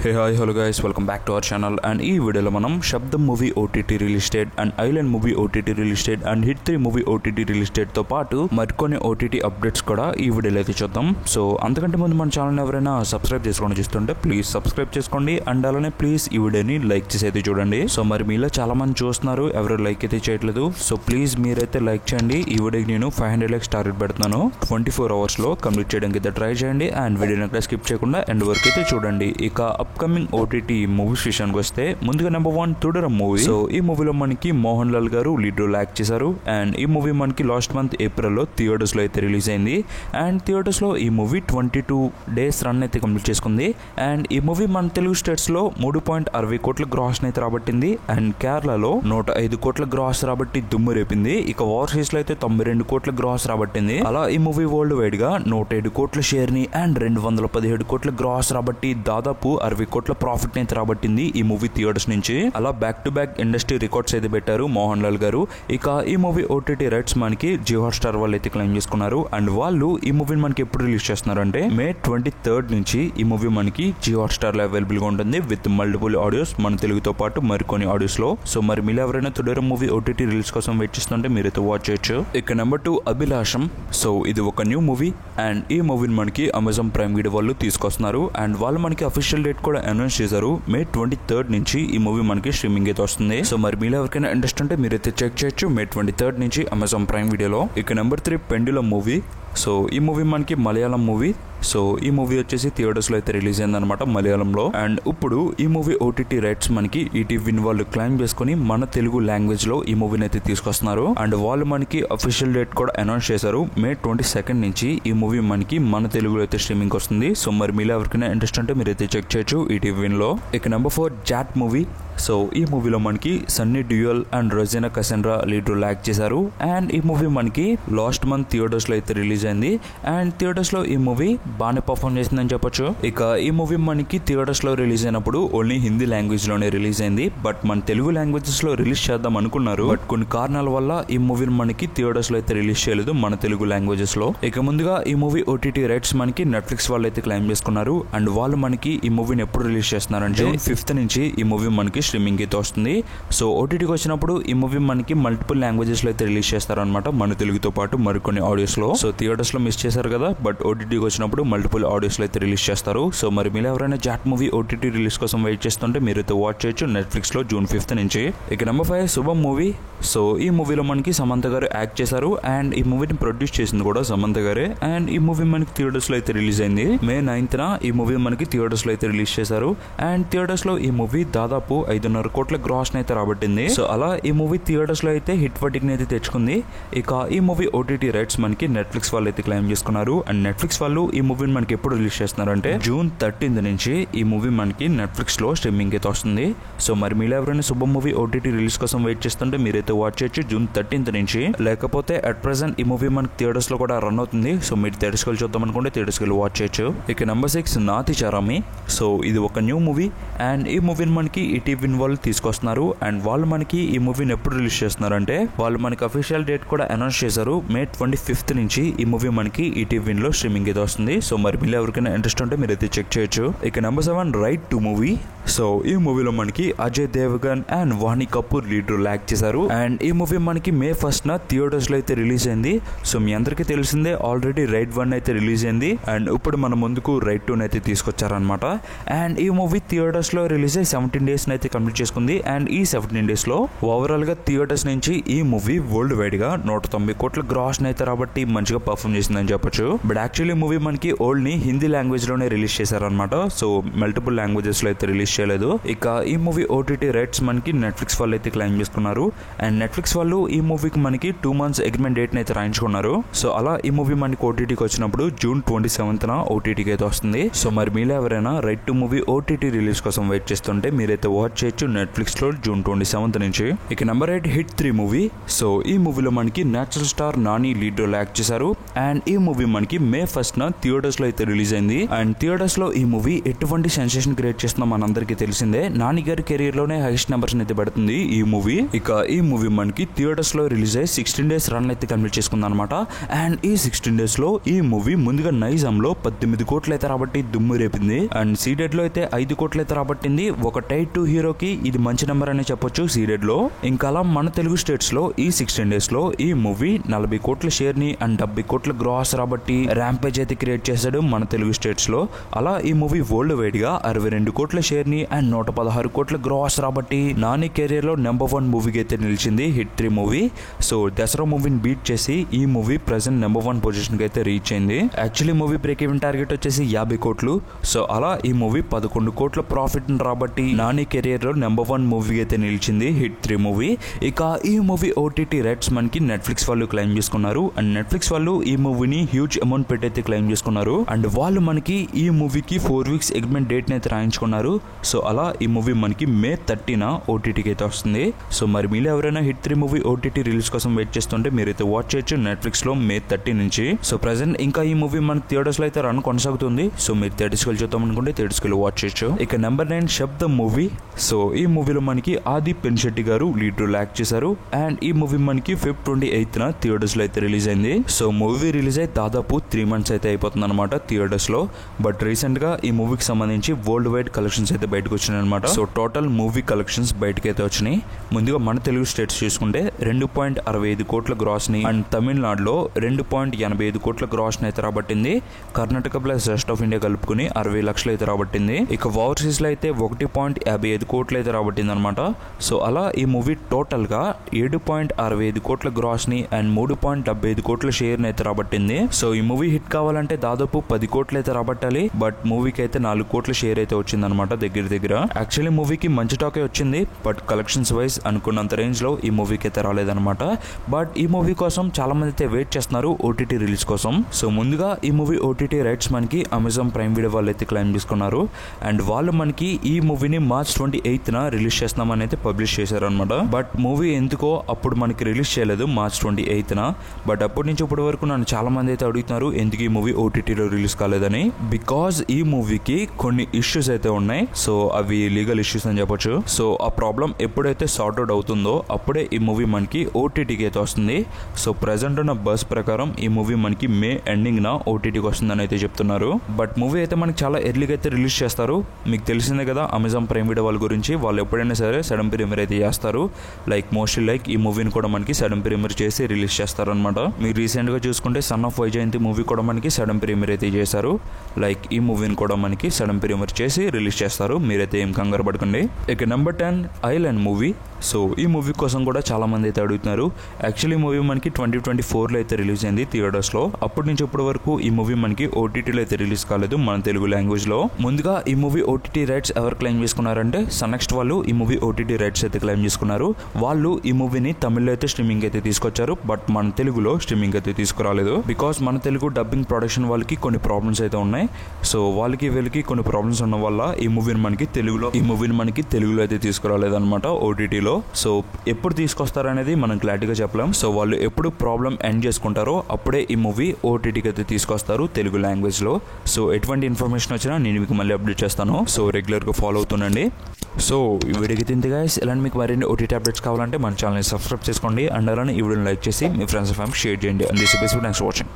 Hey hi hello guys, welcome back to our channel. And ఈ వీడియోలో మనం శబ్దం movie OTT release date and island movie OTT release date and hit 3 movie OTT release date తో పాటు మరికొన్ని OTT updates కూడా ఈ వీడియోలో అయితే చూద్దాం. సో అంతకంటే ముందు మన ఛానల్ ఎవరైనా సబ్స్క్రైబ్ చేసుకోండి చూస్తుంటే ప్లీజ్ సబ్స్క్రైబ్ చేసుకోండి అండ్ అలానే ప్లీజ్ ఈ వీడియోని లైక్ చేసి అయితే చూడండి. సో మరి మీలో చాలా మంది చూస్తున్నారు, ఎవరు లైక్ అయితే చేయట్లేదు. సో ప్లీజ్ మీరైతే లైక్ చేయండి. ఈ వీడియోకి నేను 500 లైక్స్ టార్గెట్ పెడుతున్నాను. 24 hours లో కంప్లీట్ చేయడానికి అయితే ట్రై చేయండి అండ్ వీడియోని అక్కడ స్కిప్ చేయకుండా ఎండ్ వరకు అయితే చూడండి. ఇక అప్కమింగ్ OTT మూవీస్ విషయానికి వస్తే ముందుగా నెంబర్ 1 తుడరం మూవీ. సో ఈ మూవీలో మనకి మోహన్ లాల్ గారు లీడ్ రోల్ యాక్ట్ చేశారు అండ్ ఈ మూవీ మనకి లాస్ట్ మంత్ ఏప్రిల్లో థియేటర్స్ లో అయితే రిలీజ్ అయింది అండ్ థియేటర్స్ లో ఈ మూవీ 22 days రన్ అయితే కంప్లీట్ చేసుకుంది అండ్ ఈ మూవీ మన తెలుగు స్టేట్స్ లో 3.60 కోట్ల గ్రాస్ అయితే రాబట్టింది అండ్ కేరళలో 105 కోట్ల గ్రాస్ రాబట్టి దుమ్ము రేపింది. ఇక ఓవర్సీస్ లో అయితే 92 కోట్ల గ్రాస్ రాబట్టింది. అలా ఈ మూవీ వరల్డ్ వైడ్ గా 107 కోట్ల షేర్ ని అండ్ 217 కోట్ల గ్రాస్ రాబట్టి దాదాపు 60 కోట్ల ప్రాఫిట్ అయితే రాబట్టింది ఈ మూవీ థియేటర్స్ నుంచి. అలా back to back industry records అయితే పెట్టారు మోహన్ లాల్ గారు. ఇక ఈ మూవీ OTT రైట్స్ మనకి జియో హాట్స్టార్ వాళ్ళు అయితే క్లెయిమ్ చేసుకున్నారు అండ్ వాళ్ళు ఈ మూవీని మనకి ఎప్పుడు రిలీజ్ చేస్తున్నారు అంటే May 23rd నుంచి ఈ మూవీ మనకి జియో హాట్స్టార్ లో అవైలబుల్ గా ఉంటుంది విత్ మల్టిపుల్ ఆడియోస్ మన తెలుగుతో పాటు మరికొన్ని ఆడియోస్ లో. సో మరి మీరు ఎవరైనా తుడరం మూవీ OTT రిలీజ్ కోసం వెయిట్ చేస్తుంటే మీరైతే వాచ్ చేయొచ్చు. ఇక నెంబర్ 2 అభిలాషం. సో ఇది ఒక న్యూ మూవీ అండ్ ఈ మూవీని మనకి అమెజాన్ ప్రైమ్ వీడియో వాళ్ళు తీసుకొస్తున్నారు అండ్ వాళ్ళు మనకి అఫీషియల్ డేట్ కూడా అనౌన్స్ చేశారు. May 23rd నుంచి ఈ మూవీ మనకి స్ట్రీమింగ్ అయితే వస్తుంది. సో మరి మీరు ఎవరికైనా ఇంట్రెస్ట్ ఉంటే మీరైతే చెక్ చేయొచ్చు May 23rd నుంచి అమెజాన్ ప్రైమ్ వీడియోలో. ఇక నెంబర్ 3 పెండులం మూవీ. సో ఈ మూవీ మనకి మలయాళం మూవీ. సో ఈ మూవీ వచ్చేసి థియేటర్స్ లో అయితే రిలీజ్ అయిందనమాట మలయాళంలో అండ్ ఇప్పుడు ఈ మూవీ OTT రైట్స్ మనకి ఈటీవీ వాళ్ళు క్లైమ్ చేసుకుని మన తెలుగు లాంగ్వేజ్ లో ఈ మూవీని అయితే తీసుకొస్తున్నారు అండ్ వాళ్ళు మనకి అఫీషియల్ డేట్ కూడా అనౌన్స్ చేశారు. May 22nd నుంచి ఈ మూవీ మనకి మన తెలుగులో అయితే స్ట్రీమింగ్ వస్తుంది. సో మరి మీరు ఎవరికైనా ఇంట్రెస్ట్ ఉంటే మీరైతే చెక్ చేయొచ్చు ఈటీవీ లో. ఇక నెంబర్ 4 జాట్ మూవీ. సో ఈ మూవీలో మనకి Sunny Deol and Rosina Cassandra lead role act చేశారు అండ్ ఈ మూవీ మనకి లాస్ట్ మంత్ థియేటర్స్ లో అయితే రిలీజ్ అయింది అండ్ థియేటర్స్ లో ఈ మూవీ బాగానే పర్ఫార్మ్ చేసిందని చెప్పొచ్చు. ఇక ఈ మూవీ మనకి థియేటర్స్ లో రిలీజ్ అయినప్పుడు ఓన్లీ హిందీ లాంగ్వేజ్ లోనే రిలీజ్ అయింది బట్ మన తెలుగు లాంగ్వేజెస్ లో రిలీజ్ చేద్దాం అనుకున్నారు బట్ కొన్ని కారణాల వల్ల ఈ మూవీని మనకి థియేటర్స్ లో అయితే రిలీజ్ చేయలేదు మన తెలుగు లాంగ్వేజెస్ లో. ఇక ముందుగా ఈ మూవీ OTT రైట్స్ మనకి నెట్ఫ్లిక్స్ వాళ్ళు అయితే క్లెయిమ్ చేసుకున్నారు అండ్ వాళ్ళు మనకి ఈ మూవీని ఎప్పుడు రిలీజ్ చేస్తున్నారంటే June 5th నుంచి ఈ మూవీ మనకి స్ట్రీమింగ్ అయితే వస్తుంది. సో OTTకి వచ్చినప్పుడు ఈ మూవీ మనకి మల్టిపుల్ లాంగ్వేజెస్ లో అయితే రిలీజ్ చేస్తారనమాట మన తెలుగుతో పాటు మరికొన్ని ఆడియోస్ లో. సో థియేటర్స్ లో మిస్ చేశారు కదా బట్ OTTకి వచ్చినప్పుడు మల్టిపుల్ ఆడియోస్ లో అయితే రిలీజ్ చేస్తారు. సో మరి మీరు ఎవరైనా జాట్ మూవీ OTT రిలీజ్ కోసం వెయిట్ చేస్తుంటే మీరైతే వాచ్ చేయొచ్చు నెట్ఫ్లిక్స్ లో June 5th నుంచి. ఇక నెంబర్ 5 శుభం మూవీ. సో ఈ మూవీలో మనకి సమంత గారు యాక్ట్ చేశారు అండ్ ఈ మూవీని ప్రొడ్యూస్ చేసింది కూడా సమంత గారే అండ్ ఈ మూవీ మనకి థియేటర్స్ లో అయితే రిలీజ్ అయింది. May 9th ఈ మూవీ మనకి థియేటర్స్ లో అయితే రిలీజ్ చేశారు అండ్ థియేటర్స్ లో ఈ మూవీ దాదాపు 5.5 కోట్ల గ్రాస్ అయితే రాబట్టింది. సో అలా ఈ మూవీ థియేటర్స్ లో అయితే హిట్ వర్టింగ్ అయితే తెచ్చుకుంది. ఇక ఈ మూవీ OTT రైట్స్ మనకి నెట్ఫ్లిక్స్ వాళ్ళు అయితే క్లెయిమ్ చేసుకున్నారు అండ్ నెట్ఫ్లిక్స్ వాళ్ళు ఈ మూవీని మనకి ఎప్పుడు రిలీజ్ చేస్తున్నారు అంటే June 13th నుంచి ఈ మూవీ మనకి నెట్ఫ్లిక్స్ లో స్ట్రీమింగ్ అయితే వస్తుంది. సో మరి మీరు ఎవరైనా శుభం మూవీ OTT రిలీజ్ కోసం వెయిట్ చేస్తుంటే మీరైతే వాచ్ చేయొచ్చు June 13th నుంచి. లేకపోతే అట్ ప్రెసెంట్ ఈ మూవీ మనకి థియేటర్స్ లో కూడా రన్ అవుతుంది. సో మీరు థియేటర్స్ కి చూద్దాం అనుకుంటే థియేటర్స్ కి వాచ్ చేయొచ్చు. ఇక నెంబర్ 6 నాతి చారామి. సో ఇది ఒక న్యూ మూవీ అండ్ ఈ మూవీని మనకి ఈటీవీ వాళ్ళు తీసుకొస్తున్నారు అండ్ వాళ్ళు మనకి ఈ మూవీని ఎప్పుడు రిలీజ్ చేస్తున్నారు అంటే వాళ్ళు మనకి అఫీషియల్ డేట్ కూడా అనౌన్స్ చేశారు. May 25th నుంచి ఈ మూవీ మనకి ఈటీవీ లో స్ట్రీమింగ్ అయితే వస్తుంది. సో మరి మీరు ఎవరికైనా ఇంట్రెస్ట్ ఉంటే మీరు అయితే చెక్ చేయొచ్చు. ఇక number 7 Raid two movie. So ఈ మూవీలో మనకి Ajay Devgan and Vaani Kapoor lead role act చేశారు అండ్ ఈ మూవీ మనకి May 1st థియేటర్స్ లో అయితే రిలీజ్ అయింది. సో మీ అందరికీ తెలిసిందే ఆల్రెడీ రైట్ 1 అయితే రిలీజ్ అయింది అండ్ ఇప్పుడు మన ముందుకు రైట్ 2 అయితే తీసుకొచ్చారనమాట అండ్ ఈ మూవీ థియేటర్స్ లో రిలీజ్ అయ్యి 17 days అయితే కంప్లీట్ చేసుకుంది అండ్ ఈ 17 days లో ఓవరాల్ గా థియేటర్స్ నుంచి ఈ మూవీ వరల్డ్ వైడ్ గా 190 కోట్ల గ్రాస్ అయితే రాబట్టి మంచిగా పర్ఫార్మ్ చేసిందని చెప్పొచ్చు. బట్ యాక్చువల్లీ మూవీ మనకి ఓల్డ్ ని హిందీ లాంగ్వేజ్ లోనే రిలీజ్ చేశారనమాట. సో మల్టిపుల్ లాంగ్వేజెస్ లో అయితే రిలీజ్ చేయలేదు. ఇక ఈ మూవీ OTT రైట్స్ మనకి నెట్ఫ్లిక్స్ వాళ్ళు అయితే క్లెయిమ్ చేసుకున్నారు అండ్ నెట్ఫ్లిక్స్ వాళ్ళు ఈ మూవీకి మనకి 2 months అగ్రిమెంట్ డేట్ అయితే రాయించుకున్నారు. సో అలా ఈ మూవీ మనకి OTTకి వచ్చినప్పుడు June 27th OTTకి అయితే వస్తుంది. సో మరి మీరు ఎవరైనా right two movie OTT release కోసం వెయిట్ చేస్తుంటే మీరైతే వాచ్ చేయొచ్చు నెట్ఫ్లిక్స్ లో June 27th నుంచి. ఇక నెంబర్ 8 హిట్ 3 మూవీ. సో ఈ మూవీలో మనకి natural star Nani lead role act చేశారు అండ్ ఈ మూవీ మనకి May 1st థియేటర్స్ లో అయితే రిలీజ్ అయింది అండ్ థియేటర్స్ లో ఈ మూవీ ఎటువంటి సెన్సేషన్ క్రియేట్ చేస్తుందో మనందరికీ అందరికీ తెలిసిందే. నాని గారి కెరీర్ లోనే హైయెస్ట్ నెంబర్స్ అయితే పెడుతుంది ఈ మూవీ. ఇక ఈ మూవీ మనకి థియేటర్స్ లో రిలీజ్ అయ్యి 16 days రన్ అయితే కంప్లీట్ చేసుకుంది అనమాట. అండ్ ఈ 16 days లో ఈ మూవీ ముందుగా నైజాం లో 18 కోట్లు అయితే రాబట్టి దుమ్ము రేపింది. అండ్ సీడెడ్ లో అయితే 5 కోట్లు అయితే రాబట్టింది. ఒక టైప్ 2 హీరోకి ఇది మంచి నెంబర్ అని చెప్పొచ్చు సీడెడ్ లో. ఇంకా అలా మన తెలుగు స్టేట్స్ లో ఈ 16 days లో ఈ మూవీ 40 కోట్ల షేర్ ని అండ్ 70 కోట్ల గ్రాస్ రాబట్టి ర్యాంపేజ్ అయితే క్రియేట్ చేశాడు మన తెలుగు స్టేట్స్ లో. అలా ఈ మూవీ వరల్డ్ వైడ్ గా 62 కోట్ల షేర్ ని అండ్ 116 కోట్ల గ్రాస్ రాబట్టి నాని కెరీర్ లో నెంబర్ 1 మూవీకి అయితే నిలిచింది హిట్ 3 మూవీ. సో దసరా మూవీని బీట్ చేసి ఈ మూవీ ప్రెసెంట్ నెంబర్ 1 పొజిషన్ కి అయితే రీచ్ అయింది. Actually movie break even target వచ్చేసి 50 కోట్లు. సో అలా ఈ మూవీ 11 కోట్ల ప్రాఫిట్ రాబట్టి నాని కెరీర్ లో నెంబర్ 1 మూవీ అయితే నిలిచింది హిట్ 3 మూవీ. ఇక ఈ మూవీ ఓటీటీ రైట్స్ మనకి నెట్ఫ్లిక్స్ వాళ్ళు క్లెయిమ్ చేసుకున్నారు. అండ్ నెట్ఫ్లిక్స్ వాళ్ళు ఈ మూవీని హ్యూజ్ అమౌంట్ పెట్టి అయితే క్లెయిమ్ చేసుకున్నారు. అండ్ వాళ్ళు మనకి ఈ మూవీకి 4 weeks ఎగ్మెంట్ డేట్ అయితే రాయించుకున్నారు. సో అలా ఈ మూవీ మనకి May 30న ఓటీటీకి అయితే వస్తుంది. సో మరి మీరు ఎవరైనా హిట్ 3 మూవీ ఓటీటీ రిలీజ్ కోసం వెయిట్ చేస్తుంటే మీరైతే వాచ్ చేయొచ్చు నెట్ఫ్లిక్స్ లో May 30 నుంచి. సో ప్రెసెంట్ ఇంకా ఈ మూవీ మనకి థియేటర్స్ లో అయితే రన్ కొనసాగుతుంది. సో మీరు థియేటర్స్ కి చూద్దాం అనుకుంటే థియేటర్స్ కి వాచ్ చేయొచ్చు. ఇక నెంబర్ 9 శబ్దం మూవీ. సో ఈ మూవీలో మనకి ఆది పెన్శెట్టి గారు లీడ్ రోల్ యాక్ట్ చేశారు. అండ్ ఈ మూవీ మనకి Feb 28న థియేటర్స్ లో అయితే రిలీజ్ అయింది. సో మూవీ రిలీజ్ అయి దాదాపు 3 months అయితే అయిపోతుంది అనమాట థియేటర్స్ లో. బట్ రీసెంట్ గా ఈ మూవీకి సంబంధించి వరల్డ్ వైడ్ కలెక్షన్స్ అయితే బయటకు వచ్చినాయి అనమాట. సో టోటల్ మూవీ కలెక్షన్స్ బయటకు అయితే వచ్చినాయి. ముందుగా మన తెలుగు స్టేట్స్ చూసుకుంటే 2.65 కోట్ల గ్రాస్ ని అండ్ తమిళనాడులో 2.85 కోట్ల గ్రాస్ ని అయితే రాబట్టింది. Karnataka plus rest of India కలుపుకుని 60 లక్షలు అయితే రాబట్టింది. ఇక ఓవర్సీస్ లో అయితే 1.55 కోట్లు అయితే రాబట్టింది అనమాట. సో అలా ఈ మూవీ టోటల్ గా 7.65 కోట్ల గ్రాస్ ని అండ్ 3.75 కోట్ల షేర్ ని అయితే రాబట్టింది. సో ఈ మూవీ హిట్ కావాలంటే దాదాపు 10 కోట్లు అయితే రాబట్టాలి. బట్ మూవీకి అయితే 4 కోట్ల షేర్ అయితే వచ్చింది అనమాట దగ్గర దగ్గర. యాక్చువల్లీ మూవీకి మంచి టాకే వచ్చింది. బట్ కలెక్షన్స్ వైజ్ అనుకున్నంత రేంజ్ లో ఈ మూవీకి అయితే రాలేదన్నమాట. బట్ ఈ మూవీ కోసం చాలా మంది అయితే వెయిట్ చేస్తున్నారు ఓటీటీ రిలీజ్ కోసం. సో ముందుగా ఈ మూవీ ఓటీటీ రైట్స్ మనకి అమెజాన్ ప్రైమ్ వీడియో వాళ్ళు అయితే క్లెయిమ్ చేసుకున్నారు. అండ్ వాళ్ళు మనకి ఈ మూవీని March 28న రిలీజ్ చేస్తున్నామని అయితే పబ్లిష్ చేశారు అనమాట. బట్ మూవీ ఎందుకో అప్పుడు మనకి రిలీజ్ చేయలేదు March 28న. బట్ అప్పటి నుంచి ఇప్పటి వరకు నన్ను చాలా మంది అయితే అడుగుతున్నారు ఎందుకు ఈ మూవీ ఓటీటీలో రిలీజ్ కాలేదని. బికాజ్ ఈ మూవీకి కొన్ని ఇష్యూస్ అయితే ఉన్నాయి. సో అవి లీగల్ ఇష్యూస్ అని చెప్పొచ్చు. సో ఆ ప్రాబ్లం ఎప్పుడైతే సార్ట్ అవుట్ అవుతుందో అప్పుడే ఈ మూవీ మనకి ఓటీటీకి అయితే వస్తుంది. సో ప్రెసెంట్ ఉన్న బస్ ప్రకారం ఈ మూవీ మనకి May ఎండింగ్ న ఓటీటీకి వస్తుందని అయితే చెప్తున్నారు. బట్ మూవీ అయితే మనకి చాలా ఎర్లీగా అయితే రిలీజ్ చేస్తారు. మీకు తెలిసిందే కదా అమెజాన్ ప్రైమ్ వీడియో వాళ్ళ గురించి. వాళ్ళు ఎప్పుడైనా సరే సడన్ ప్రీమియర్ అయితే చేస్తారు. మోస్ట్లీ ఈ మూవీని కూడా మనకి సడన్ ప్రీమియర్ చేసి రిలీజ్ చేస్తారు అనమాట. మీరు రీసెంట్ గా చూసుకుంటే సన్ ఆఫ్ వైజయంతి మూవీ కూడా మనకి సడన్ ప్రీమియర్ అయితే చేశారు. ఈ మూవీని కూడా మనకి సడన్ ప్రీమియర్ చేసి రిలీజ్ చేస్తారు. మీరైతే ఏం కంగారు పడకండి. ఇక నెంబర్ 10 ఐలాండ్ మూవీ. సో ఈ మూవీ కోసం కూడా చాలా మంది అయితే అడుగుతున్నారు. యాక్చువల్లీ మూవీ మనకి 2024లో అయితే రిలీజ్ అయింది థియేటర్స్ లో. అప్పటి నుంచి ఇప్పటి వరకు ఈ మూవీ మనకి ఓటీటీలో అయితే రిలీజ్ కాలేదు మన తెలుగు లాంగ్వేజ్ లో. ముందుగా ఈ మూవీ ఓటీటీ రైట్స్ ఎవరు క్లెయిమ్ చేసుకున్నారంటే సన్నెక్స్ట్ వాళ్ళు ఈ మూవీ ఓటీటీ రైట్స్ అయితే క్లెయిమ్ చేసుకున్నారు. వాళ్ళు ఈ మూవీని తమిళ్లో అయితే స్ట్రీమింగ్ అయితే తీసుకొచ్చారు. బట్ మన తెలుగులో స్ట్రీమింగ్ అయితే తీసుకురాలేదు. బికాస్ మన తెలుగు డబ్బింగ్ ప్రొడక్షన్ వాళ్ళకి కొన్ని ప్రాబ్లమ్స్ అయితే ఉన్నాయి. సో వాళ్ళకి వీళ్ళకి కొన్ని ప్రాబ్లమ్స్ ఉన్న వల్ల ఈ మూవీని మనకి తెలుగులో అయితే తీసుకురాలేదు అనమాట ఓటీటీలో. సో ఎప్పుడు తీసుకొస్తారనేది మనం క్లారిటీగా చెప్పలేం. సో వాళ్ళు ఎప్పుడు ప్రాబ్లం ఎండ్ చేసుకుంటారో అప్పుడే ఈ మూవీ ఓటీటీకి అయితే తీసుకొస్తారు తెలుగు లాంగ్వేజ్ లో. సో ఎటువంటి ఇన్ఫర్మేషన్ వచ్చినా నేను మీకు మళ్ళీ అప్డేట్ చేస్తాను. సో రెగ్యులర్ గా ఫాలో అవుతుండండి. సో ఈ వీడియోకి తింది గైస్. ఇలాంటి మీకు మరిన్ని ఓటీటీ అప్డేట్స్ కావాలంటే మన ఛానల్ని సబ్స్క్రైబ్ చేసుకోండి. అండ్ అలానే ఈ వీడియోని లైక్ చేసి మీ ఫ్రెండ్స్ అండ్ ఫ్యామిలీ షేర్ చేయండి. And this is thanks for watching.